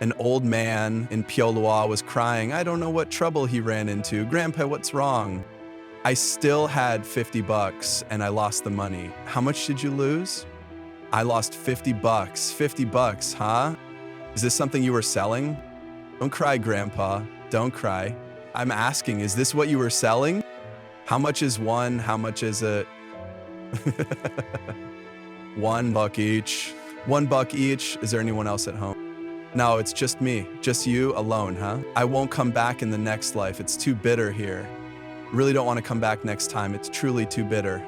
An old man in Piolua was crying, "I don't know what trouble he ran into. Grandpa, what's wrong?" I still had 50 bucks and I lost the money. How much did you lose? I lost 50 bucks. 50 bucks, huh? Is this something you were selling? Don't cry, Grandpa. Don't cry. I'm asking, is this what you were selling? How much is one? How much is it? $1 each. $1 each. Is there anyone else at home? No, it's just me. Just you alone, huh? I won't come back in the next life. It's too bitter here. Really don't want to come back next time. It's truly too bitter.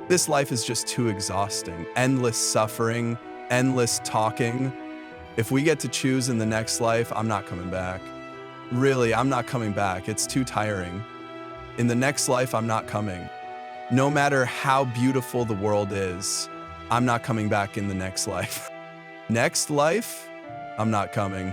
This life is just too exhausting. Endless suffering, endless talking. If we get to choose in the next life, I'm not coming back. Really, I'm not coming back. It's too tiring. In the next life, I'm not coming. No matter how beautiful the world is, I'm not coming back in the next life. Next life, I'm not coming.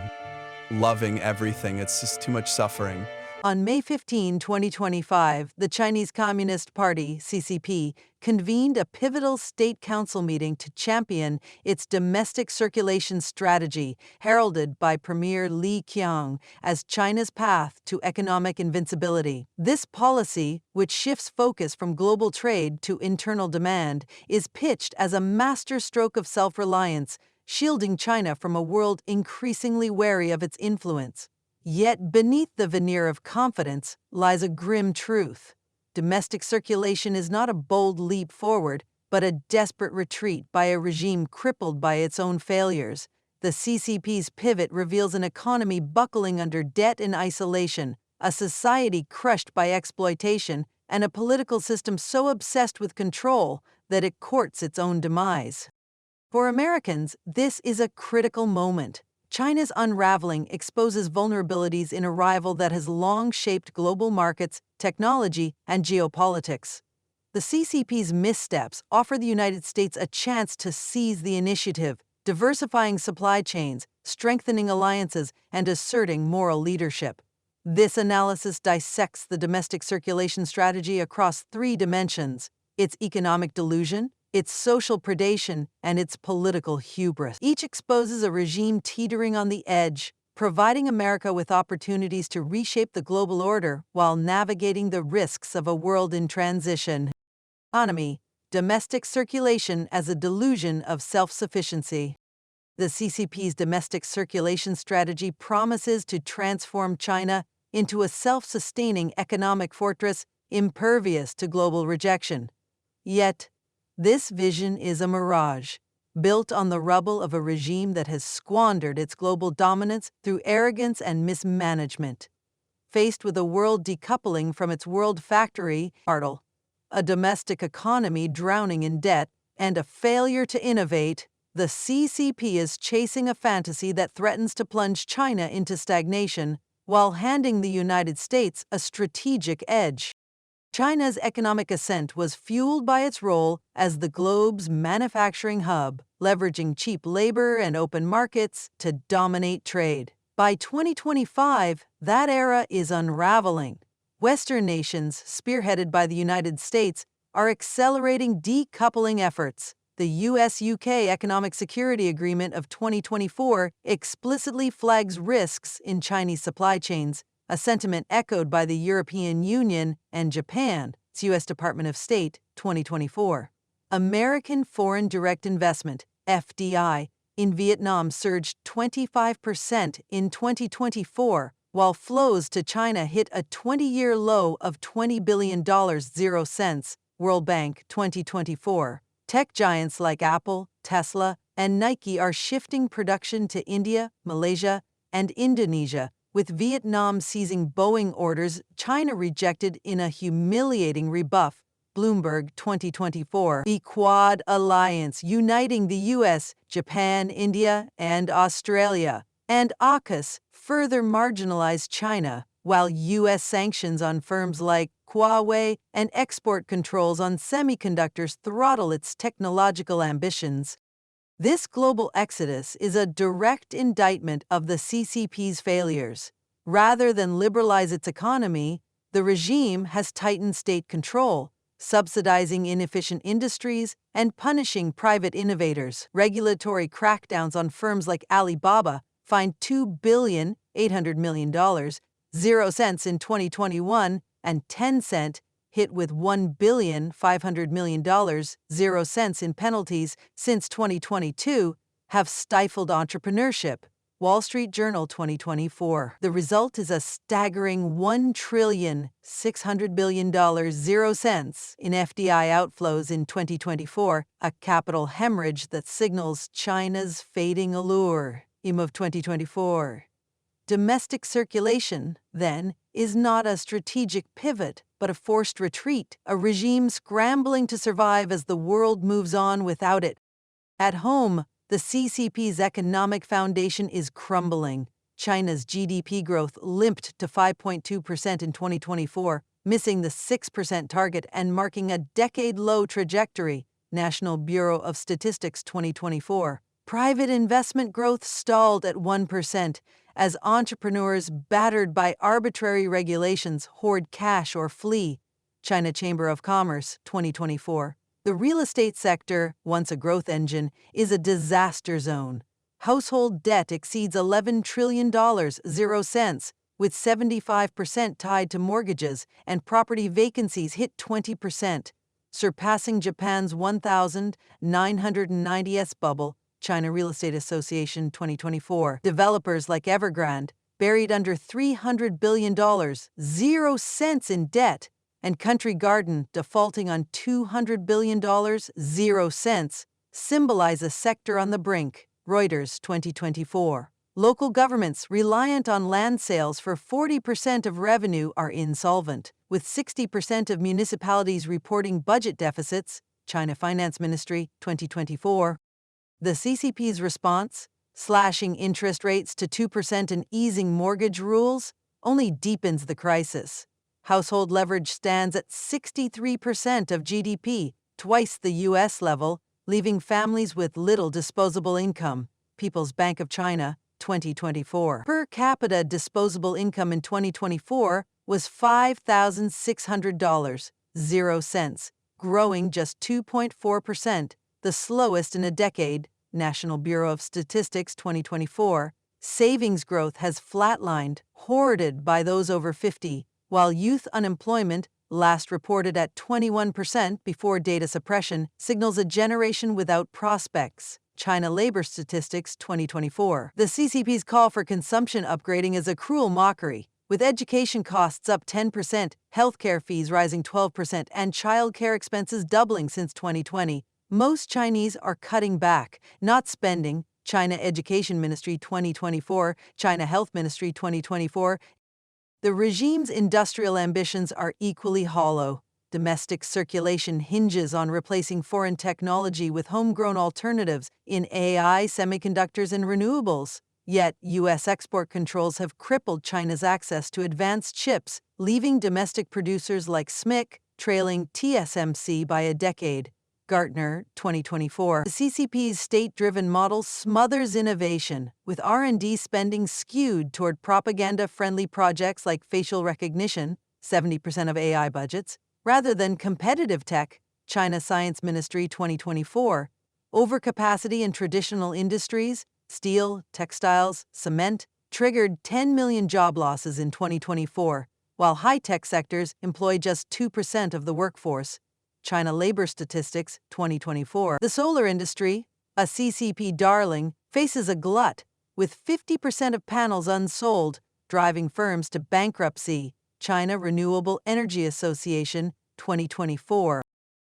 Loving everything. It's just too much suffering. On May 15, 2025, the Chinese Communist Party, CCP, convened a pivotal state council meeting to champion its domestic circulation strategy, heralded by Premier Li Qiang as China's path to economic invincibility. This policy, which shifts focus from global trade to internal demand, is pitched as a masterstroke of self-reliance, shielding China from a world increasingly wary of its influence. Yet beneath the veneer of confidence lies a grim truth. Domestic circulation is not a bold leap forward, but a desperate retreat by a regime crippled by its own failures. The CCP's pivot reveals an economy buckling under debt and isolation, a society crushed by exploitation, and a political system so obsessed with control that it courts its own demise. For Americans, this is a critical moment. China's unraveling exposes vulnerabilities in a rival that has long shaped global markets, technology, and geopolitics. The CCP's missteps offer the United States a chance to seize the initiative, diversifying supply chains, strengthening alliances, and asserting moral leadership. This analysis dissects the domestic circulation strategy across three dimensions: its economic delusion, its social predation, and its political hubris. Each exposes a regime teetering on the edge, providing America with opportunities to reshape the global order while navigating the risks of a world in transition. Economy: domestic circulation as a delusion of self-sufficiency. The CCP's domestic circulation strategy promises to transform China into a self-sustaining economic fortress impervious to global rejection. Yet, this vision is a mirage, built on the rubble of a regime that has squandered its global dominance through arrogance and mismanagement. Faced with a world decoupling from its world factory, a domestic economy drowning in debt, and a failure to innovate, the CCP is chasing a fantasy that threatens to plunge China into stagnation while handing the United States a strategic edge. China's economic ascent was fueled by its role as the globe's manufacturing hub, leveraging cheap labor and open markets to dominate trade. By 2025, that era is unraveling. Western nations, spearheaded by the United States, are accelerating decoupling efforts. The US-UK Economic Security Agreement of 2024 explicitly flags risks in Chinese supply chains, a sentiment echoed by the European Union and Japan, U.S. Department of State, 2024. American foreign direct investment, FDI, in Vietnam surged 25% in 2024, while flows to China hit a 20-year low of $20 billion, 0 cents, World Bank, 2024. Tech giants like Apple, Tesla, and Nike are shifting production to India, Malaysia, and Indonesia, with Vietnam seizing Boeing orders China rejected in a humiliating rebuff. Bloomberg, 2024. The Quad Alliance, uniting the US, Japan, India, and Australia, and AUKUS further marginalized China, while US sanctions on firms like Huawei and export controls on semiconductors throttle its technological ambitions. This global exodus is a direct indictment of the CCP's failures. Rather than liberalize its economy, the regime has tightened state control, subsidizing inefficient industries and punishing private innovators. Regulatory crackdowns on firms like Alibaba fined $2,800,000,000, 0 cents in 2021, and Tencent hit with $1,500,000,000, 0 cents in penalties since 2022, have stifled entrepreneurship. Wall Street Journal 2024. The result is a staggering $1,600,000,000,000, 0 cents in FDI outflows in 2024, a capital hemorrhage that signals China's fading allure. of 2024. Domestic circulation, then, is not a strategic pivot, but a forced retreat, a regime scrambling to survive as the world moves on without it. At home, the CCP's economic foundation is crumbling. China's GDP growth limped to 5.2% in 2024, missing the 6% target and marking a decade-low trajectory. National Bureau of Statistics 2024. Private investment growth stalled at 1%, as entrepreneurs battered by arbitrary regulations hoard cash or flee. China Chamber of Commerce 2024. The real estate sector, once a growth engine, is a disaster zone. Household debt exceeds $11 trillion, 0 cents, with 75% tied to mortgages, and property vacancies hit 20%, surpassing Japan's 1,990s bubble. China Real Estate Association 2024. Developers like Evergrande, buried under $300 billion, 0 cents in debt, and Country Garden, defaulting on $200 billion, 0 cents, symbolize a sector on the brink. Reuters 2024. Local governments reliant on land sales for 40% of revenue are insolvent, with 60% of municipalities reporting budget deficits. China Finance Ministry 2024. The CCP's response, slashing interest rates to 2% and easing mortgage rules, only deepens the crisis. Household leverage stands at 63% of GDP, twice the U.S. level, leaving families with little disposable income. People's Bank of China, 2024. Per capita disposable income in 2024 was $5,600, 0 cents, growing just 2.4%, the slowest in a decade. National Bureau of Statistics 2024. Savings growth has flatlined, hoarded by those over 50, while youth unemployment, last reported at 21% before data suppression, signals a generation without prospects. China Labor Statistics 2024. The CCP's call for consumption upgrading is a cruel mockery, with education costs up 10%, healthcare fees rising 12%, and childcare expenses doubling since 2020. Most Chinese are cutting back, not spending. China Education Ministry 2024, China Health Ministry 2024. The regime's industrial ambitions are equally hollow. Domestic circulation hinges on replacing foreign technology with homegrown alternatives in AI, semiconductors, and renewables. Yet, U.S. export controls have crippled China's access to advanced chips, leaving domestic producers like SMIC trailing TSMC by a decade. Gartner, 2024. The CCP's state-driven model smothers innovation, with R&D spending skewed toward propaganda-friendly projects like facial recognition, 70% of AI budgets, rather than competitive tech. China Science Ministry 2024. Overcapacity in traditional industries, steel, textiles, cement, triggered 10 million job losses in 2024, while high-tech sectors employ just 2% of the workforce. China Labor Statistics 2024. The solar industry, a CCP darling, faces a glut, with 50% of panels unsold, driving firms to bankruptcy. China Renewable Energy Association 2024.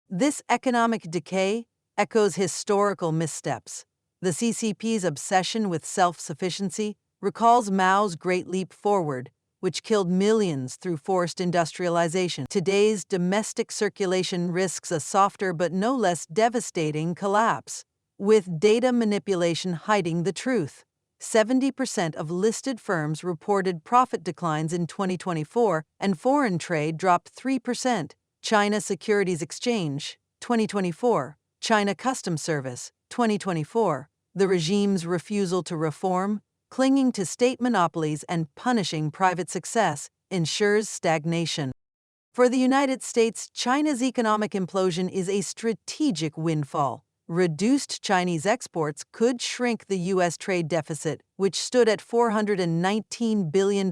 This economic decay echoes historical missteps. The CCP's obsession with self-sufficiency recalls Mao's Great Leap Forward, which killed millions through forced industrialization. Today's domestic circulation risks a softer but no less devastating collapse, with data manipulation hiding the truth. 70% of listed firms reported profit declines in 2024, and foreign trade dropped 3%. China Securities Exchange, 2024. China Customs Service, 2024. The regime's refusal to reform, clinging to state monopolies and punishing private success, ensures stagnation. For the United States, China's economic implosion is a strategic windfall. Reduced Chinese exports could shrink the U.S. trade deficit, which stood at $419 billion,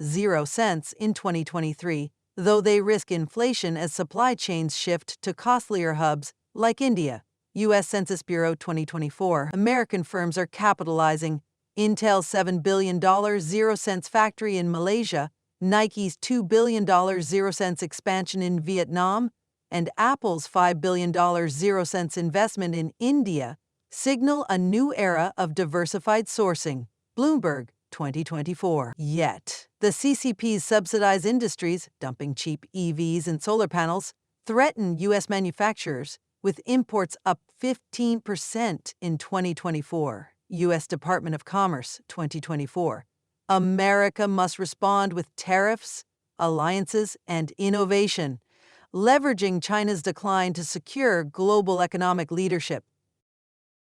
0 cents in 2023, though they risk inflation as supply chains shift to costlier hubs like India. U.S. Census Bureau 2024. American firms are capitalizing. Intel's $7 billion 0 cents factory in Malaysia, Nike's $2 billion 0 cents expansion in Vietnam, and Apple's $5 billion 0 cents investment in India signal a new era of diversified sourcing. Bloomberg 2024. Yet, the CCP's subsidized industries, dumping cheap EVs and solar panels, threaten U.S. manufacturers, with imports up 15% in 2024. U.S. Department of Commerce 2024. America must respond with tariffs, alliances, and innovation, leveraging China's decline to secure global economic leadership.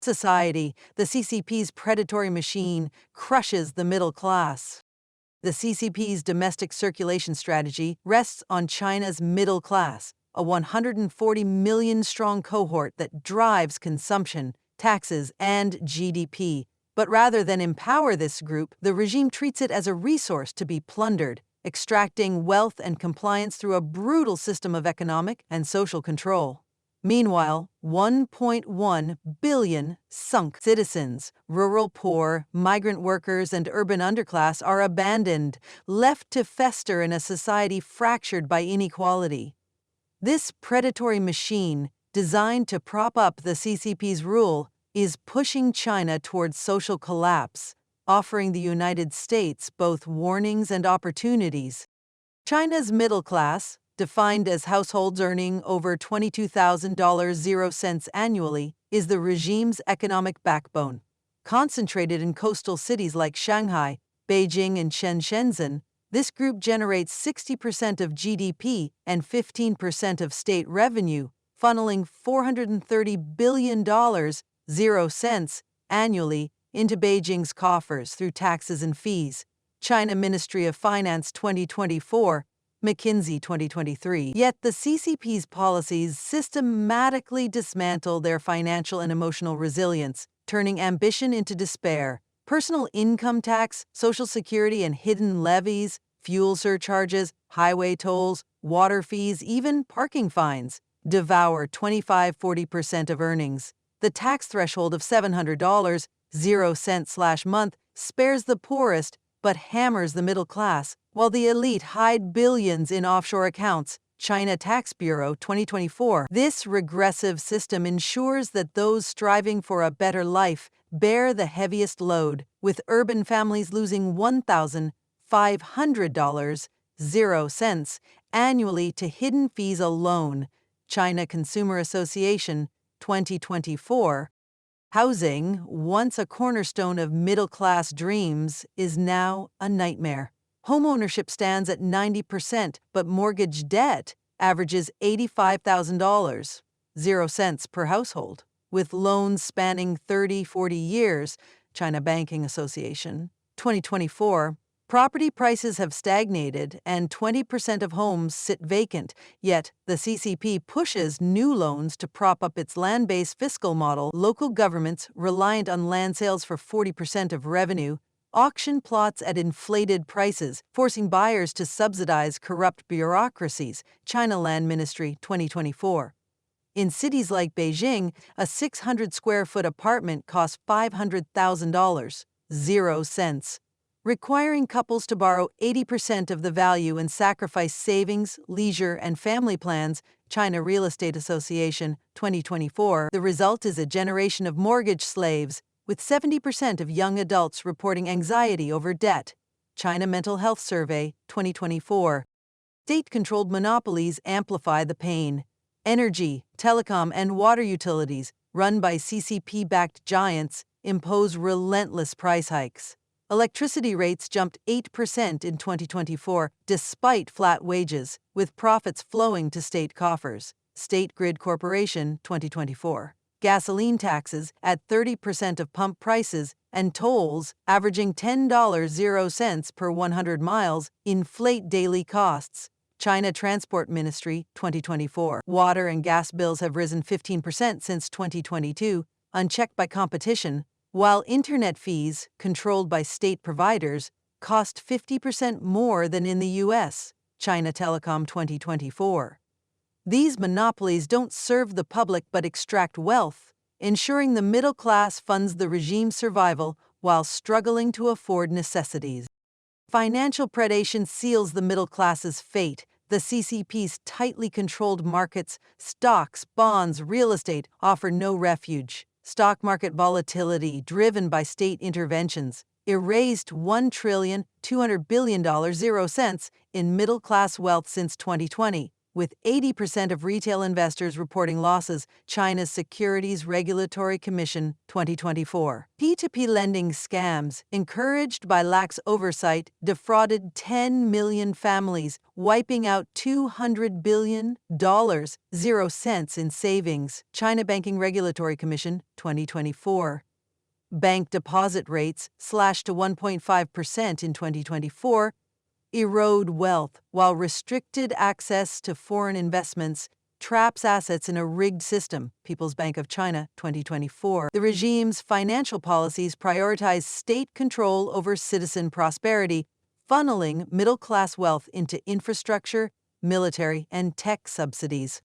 Society, the CCP's predatory machine crushes the middle class. The CCP's domestic circulation strategy rests on China's middle class, a 140 million-strong cohort that drives consumption, taxes, and GDP. But rather than empower this group, the regime treats it as a resource to be plundered, extracting wealth and compliance through a brutal system of economic and social control. Meanwhile, 1.1 billion sunk citizens, rural poor, migrant workers, and urban underclass are abandoned, left to fester in a society fractured by inequality. This predatory machine, designed to prop up the CCP's rule, is pushing China towards social collapse, offering the United States both warnings and opportunities. China's middle class, defined as households earning over $22,000 0 cents annually, is the regime's economic backbone. Concentrated in coastal cities like Shanghai, Beijing, and Shenzhen, this group generates 60% of GDP and 15% of state revenue, funneling $430 billion 0 cents annually into Beijing's coffers through taxes and fees. China Ministry of Finance 2024, McKinsey 2023. Yet the CCP's policies systematically dismantle their financial and emotional resilience, turning ambition into despair. Personal income tax, social security and hidden levies, fuel surcharges, highway tolls, water fees, even parking fines devour 25–40% of earnings. The tax threshold of $700 0 cents/month spares the poorest but hammers the middle class, while the elite hide billions in offshore accounts. China Tax Bureau 2024. This regressive system ensures that those striving for a better life bear the heaviest load, with urban families losing $1,500 0 cents annually to hidden fees alone. China Consumer Association 2024. Housing, once a cornerstone of middle-class dreams, is now a nightmare. Homeownership stands at 90%, but mortgage debt averages $85,000 0 cents per household, with loans spanning 30–40 years. China Banking Association 2024. Property prices have stagnated and 20% of homes sit vacant, yet the CCP pushes new loans to prop up its land-based fiscal model. Local governments, reliant on land sales for 40% of revenue, auction plots at inflated prices, forcing buyers to subsidize corrupt bureaucracies. China Land Ministry 2024. In cities like Beijing, a 600-square-foot apartment costs $500,000 0 cents, requiring couples to borrow 80% of the value and sacrifice savings, leisure, and family plans. China Real Estate Association 2024. The result is a generation of mortgage slaves, with 70% of young adults reporting anxiety over debt. China Mental Health Survey 2024. State-controlled monopolies amplify the pain. Energy, telecom, and water utilities, run by CCP-backed giants, impose relentless price hikes. Electricity rates jumped 8% in 2024, despite flat wages, with profits flowing to state coffers. State Grid Corporation 2024. Gasoline taxes at 30% of pump prices and tolls averaging $10 0 cents per 100 miles inflate daily costs. China Transport Ministry, 2024. Water and gas bills have risen 15% since 2022, unchecked by competition, while internet fees, controlled by state providers, cost 50% more than in the U.S. China Telecom, 2024. These monopolies don't serve the public but extract wealth, ensuring the middle class funds the regime's survival while struggling to afford necessities. Financial predation seals the middle class's fate. The CCP's tightly controlled markets, stocks, bonds, real estate, offer no refuge. Stock market volatility, driven by state interventions, erased $1.2 trillion 0 cents in middle-class wealth since 2020. With 80% of retail investors reporting losses, China's Securities Regulatory Commission, 2024. P2P lending scams, encouraged by lax oversight, defrauded 10 million families, wiping out $200 billion 0 cents in savings. China Banking Regulatory Commission, 2024. Bank deposit rates slashed to 1.5% in 2024, erode wealth, while restricted access to foreign investments traps assets in a rigged system. People's Bank of China, 2024. The regime's financial policies prioritize state control over citizen prosperity, funneling middle-class wealth into infrastructure, military, and tech subsidies.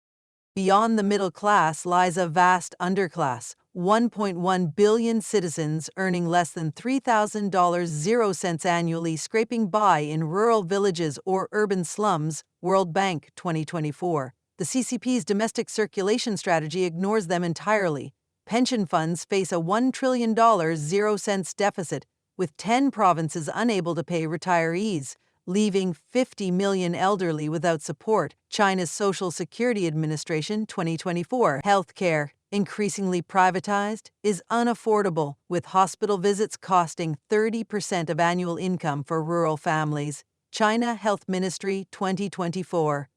Beyond the middle class lies a vast underclass, 1.1 billion citizens earning less than $3,000 0 cents annually, scraping by in rural villages or urban slums. World Bank, 2024. The CCP's domestic circulation strategy ignores them entirely. Pension funds face a $1 trillion 0 cents deficit, with 10 provinces unable to pay retirees, leaving 50 million elderly without support. China's Social Security Administration, 2024. Healthcare, increasingly privatized, is unaffordable, with hospital visits costing 30% of annual income for rural families. China Health Ministry, 2024.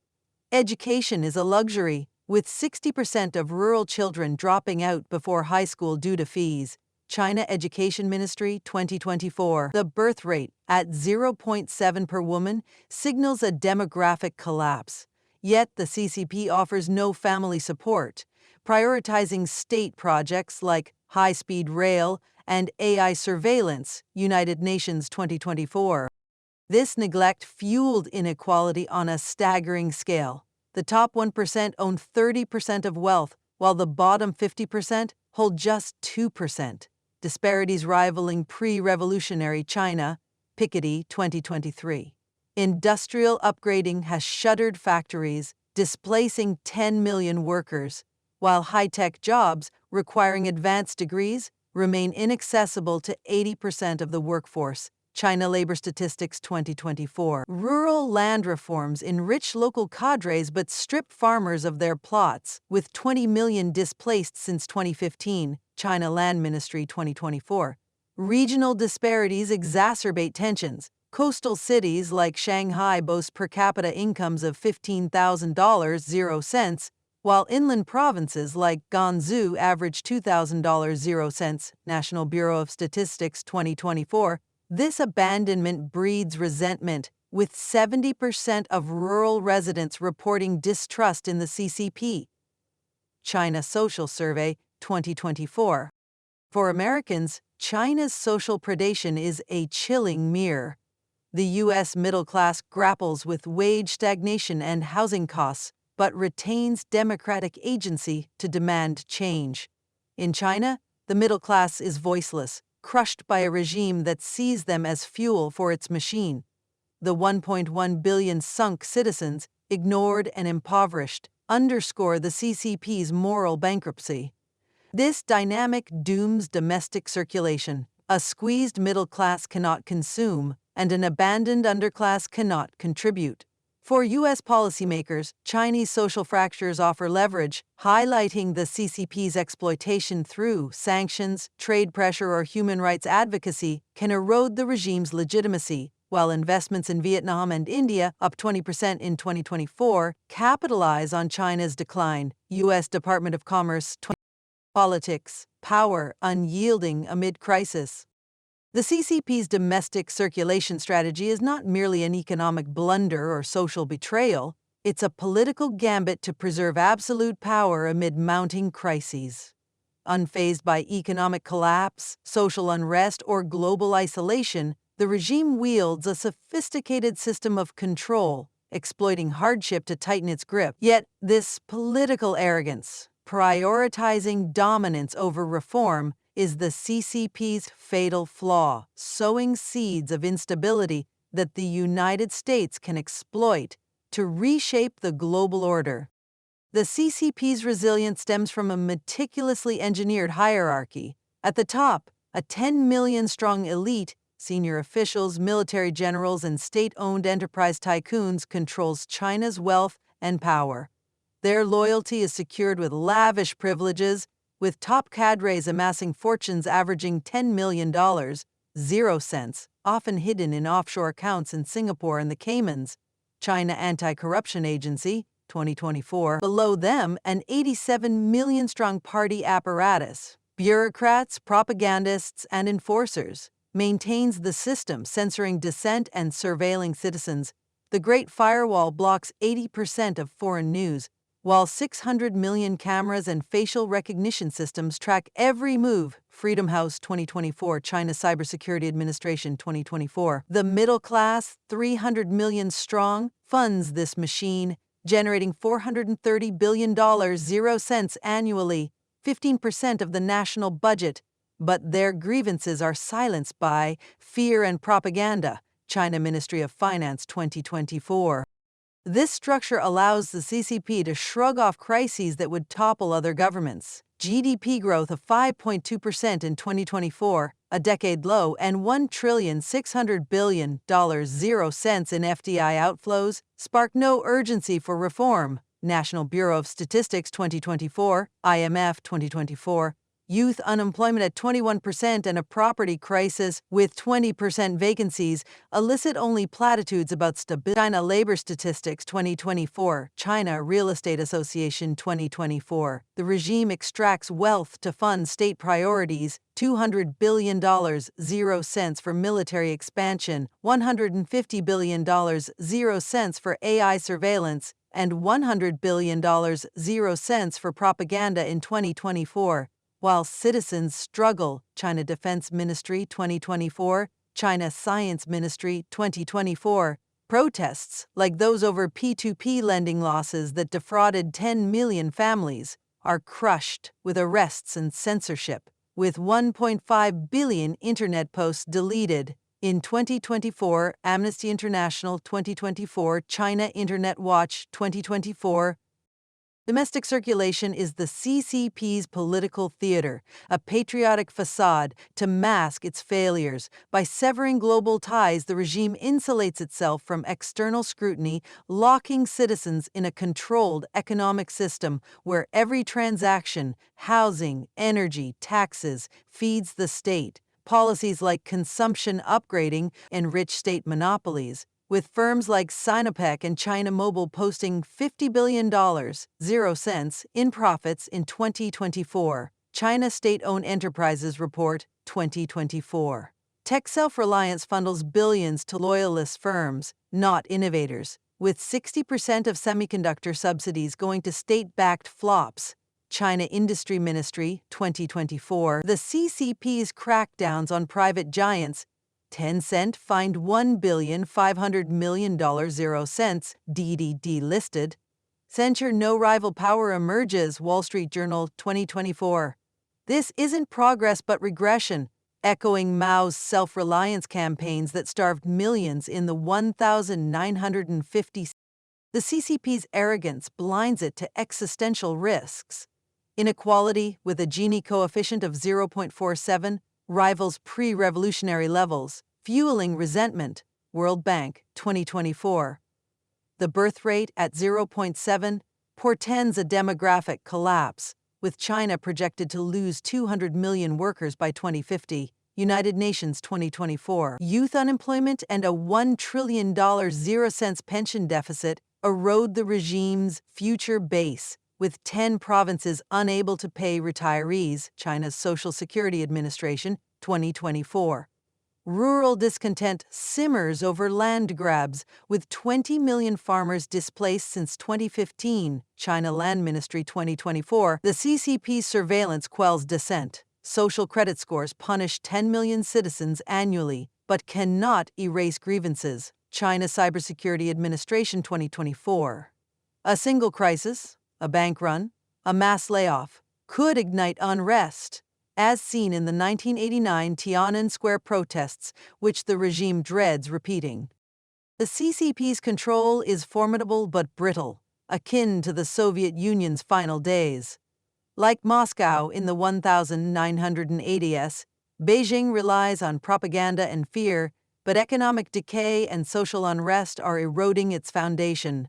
Education is a luxury, with 60% of rural children dropping out before high school due to fees. China Education Ministry, 2024. The birth rate, at 0.7 per woman, signals a demographic collapse. Yet the CCP offers no family support, prioritizing state projects like high-speed rail and AI surveillance. United Nations, 2024. This neglect fueled inequality on a staggering scale. The top 1% own 30% of wealth, while the bottom 50% hold just 2%. Disparities rivaling pre-revolutionary China. Piketty, 2023. Industrial upgrading has shuttered factories, displacing 10 million workers, while high-tech jobs requiring advanced degrees remain inaccessible to 80% of the workforce. China Labor Statistics, 2024. Rural land reforms enrich local cadres but strip farmers of their plots, with 20 million displaced since 2015. China Land Ministry, 2024. Regional disparities exacerbate tensions. Coastal cities like Shanghai boast per capita incomes of $15,000 0 cents, while inland provinces like Gansu average $2,000 0 cents. National Bureau of Statistics, 2024. This abandonment breeds resentment, with 70% of rural residents reporting distrust in the CCP. China Social Survey, 2024. For Americans, China's social predation is a chilling mirror. The U.S. middle class grapples with wage stagnation and housing costs, but retains democratic agency to demand change. In China, the middle class is voiceless, crushed by a regime that sees them as fuel for its machine. The 1.1 billion sunk citizens, ignored and impoverished, underscore the CCP's moral bankruptcy. This dynamic dooms domestic circulation. A squeezed middle class cannot consume, and an abandoned underclass cannot contribute. For U.S. policymakers, Chinese social fractures offer leverage, highlighting the CCP's exploitation through sanctions, trade pressure, or human rights advocacy can erode the regime's legitimacy, while investments in Vietnam and India, up 20% in 2024, capitalize on China's decline. U.S. Department of Commerce. Politics, power, unyielding amid crisis. The CCP's domestic circulation strategy is not merely an economic blunder or social betrayal, it's a political gambit to preserve absolute power amid mounting crises. Unfazed by economic collapse, social unrest, or global isolation, the regime wields a sophisticated system of control, exploiting hardship to tighten its grip. Yet, this political arrogance, prioritizing dominance over reform, is the CCP's fatal flaw, sowing seeds of instability that the United States can exploit to reshape the global order. The CCP's resilience stems from a meticulously engineered hierarchy. At the top, a 10 million strong elite, senior officials, military generals, and state-owned enterprise tycoons controls China's wealth and power. Their loyalty is secured with lavish privileges, with top cadres amassing fortunes averaging $10 million, 0 cents, often hidden in offshore accounts in Singapore and the Caymans. China Anti-Corruption Agency, 2024. Below them, an 87 million strong party apparatus, bureaucrats, propagandists, and enforcers, maintains the system, censoring dissent and surveilling citizens. The Great Firewall blocks 80% of foreign news, while 600 million cameras and facial recognition systems track every move. Freedom House 2024, China Cybersecurity Administration 2024. The middle class, 300 million strong, funds this machine, generating $430 billion, 0 cents annually, 15% of the national budget. But their grievances are silenced by fear and propaganda. China Ministry of Finance 2024. This structure allows the CCP to shrug off crises that would topple other governments. GDP growth of 5.2% in 2024, a decade low, and $1,600 billion, 0 cents in FDI outflows, spark no urgency for reform. National Bureau of Statistics 2024, IMF 2024. Youth unemployment at 21% and a property crisis with 20% vacancies elicit only platitudes about stability. China Labor Statistics 2024, China Real Estate Association 2024. The regime extracts wealth to fund state priorities, $200 billion, 0 cents for military expansion, $150 billion, 0 cents for AI surveillance, and $100 billion, 0 cents for propaganda in 2024. While citizens struggle, China Defense Ministry 2024, China Science Ministry 2024, protests, like those over P2P lending losses that defrauded 10 million families, are crushed with arrests and censorship, with 1.5 billion internet posts deleted. In 2024, Amnesty International 2024, China Internet Watch 2024, domestic circulation is the CCP's political theater, a patriotic facade to mask its failures. By severing global ties, the regime insulates itself from external scrutiny, locking citizens in a controlled economic system where every transaction, housing, energy, taxes, feeds the state. Policies like consumption upgrading enrich state monopolies, with firms like Sinopec and China Mobile posting $50 billion, 0 cents, in profits in 2024. China State-Owned Enterprises Report 2024. Tech self-reliance funnels billions to loyalist firms, not innovators, with 60% of semiconductor subsidies going to state-backed flops. China Industry Ministry 2024. The CCP's crackdowns on private giants. Tencent fined $1.5 billion, 0 cents, DDD listed. Censure no rival power emerges, Wall Street Journal 2024. This isn't progress but regression, echoing Mao's self-reliance campaigns that starved millions in the 1950s. The CCP's arrogance blinds it to existential risks. Inequality, with a Gini coefficient of 0.47, rivals pre-revolutionary levels, fueling resentment, World Bank 2024. The birth rate at 0.7 portends a demographic collapse, with China projected to lose 200 million workers by 2050, United Nations 2024. Youth unemployment and a $1 trillion 0 cents pension deficit erode the regime's future base, with 10 provinces unable to pay retirees, China's Social Security Administration 2024. Rural discontent simmers over land grabs, with 20 million farmers displaced since 2015. China Land Ministry 2024. The CCP's surveillance quells dissent. Social credit scores punish 10 million citizens annually, but cannot erase grievances. China Cybersecurity Administration 2024. A single crisis, a bank run, a mass layoff could ignite unrest, as seen in the 1989 Tiananmen Square protests, which the regime dreads repeating. The CCP's control is formidable but brittle, akin to the Soviet Union's final days. Like Moscow in the 1980s, Beijing relies on propaganda and fear, but economic decay and social unrest are eroding its foundation.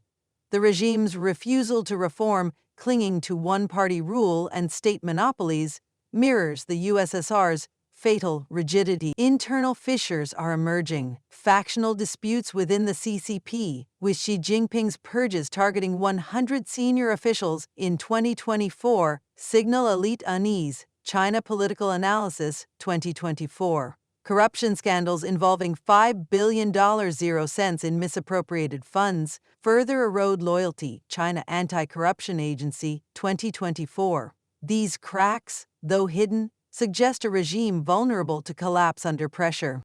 The regime's refusal to reform, clinging to one-party rule and state monopolies, mirrors the USSR's fatal rigidity. Internal fissures are emerging. Factional disputes within the CCP, with Xi Jinping's purges targeting 100 senior officials in 2024, signal elite unease. China Political Analysis 2024. Corruption scandals involving $5 billion in misappropriated funds further erode loyalty. China Anti-Corruption Agency 2024. These cracks, though hidden, suggest a regime vulnerable to collapse under pressure.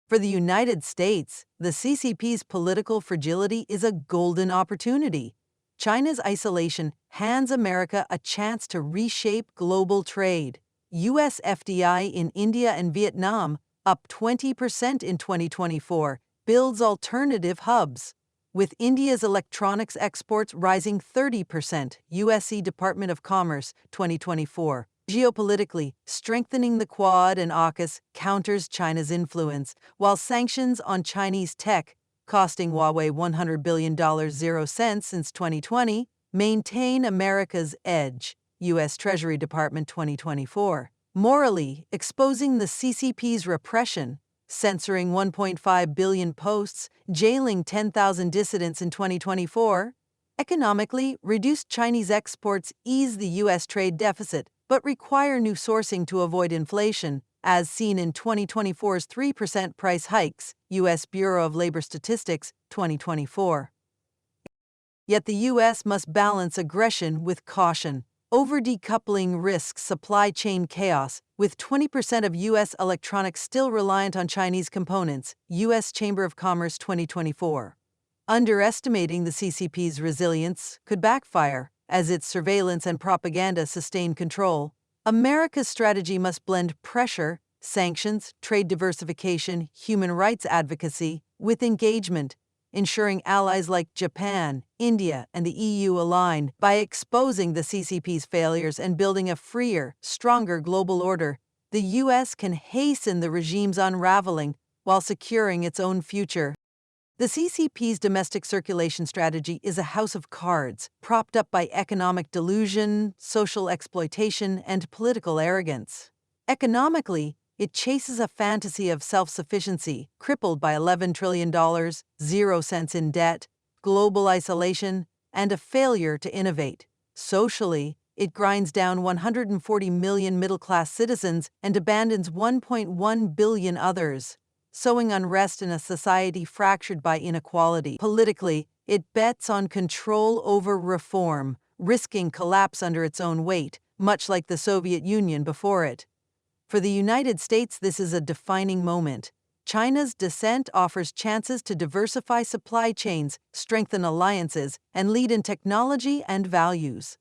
For the United States, the CCP's political fragility is a golden opportunity. China's isolation hands America a chance to reshape global trade. U.S. FDI in India and Vietnam, up 20% in 2024, builds alternative hubs. With India's electronics exports rising 30%, USC Department of Commerce 2024. Geopolitically, strengthening the Quad and AUKUS counters China's influence, while sanctions on Chinese tech, costing Huawei $100 billion since 2020, maintain America's edge. U.S. Treasury Department 2024. Morally, exposing the CCP's repression, censoring 1.5 billion posts, jailing 10,000 dissidents in 2024. Economically, reduced Chinese exports ease the U.S. trade deficit, but require new sourcing to avoid inflation, as seen in 2024's 3% price hikes, U.S. Bureau of Labor Statistics 2024. Yet the U.S. must balance aggression with caution. Over-decoupling risks supply chain chaos, with 20% of U.S. electronics still reliant on Chinese components, U.S. Chamber of Commerce 2024. Underestimating the CCP's resilience could backfire, as its surveillance and propaganda sustain control. America's strategy must blend pressure, sanctions, trade diversification, human rights advocacy, with engagement, ensuring allies like Japan, India, and the EU align. By exposing the CCP's failures and building a freer, stronger global order, the U.S. can hasten the regime's unraveling while securing its own future. The CCP's domestic circulation strategy is a house of cards, propped up by economic delusion, social exploitation, and political arrogance. Economically, it chases a fantasy of self-sufficiency, crippled by $11 trillion, 0 cents in debt, global isolation, and a failure to innovate. Socially, it grinds down 140 million middle-class citizens and abandons 1.1 billion others, sowing unrest in a society fractured by inequality. Politically, it bets on control over reform, risking collapse under its own weight, much like the Soviet Union before it. For the United States, this is a defining moment. China's descent offers chances to diversify supply chains, strengthen alliances, and lead in technology and values.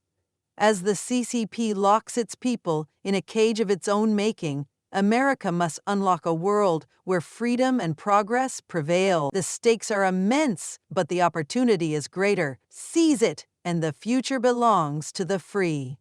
As the CCP locks its people in a cage of its own making, America must unlock a world where freedom and progress prevail. The stakes are immense, but the opportunity is greater. Seize it, and the future belongs to the free.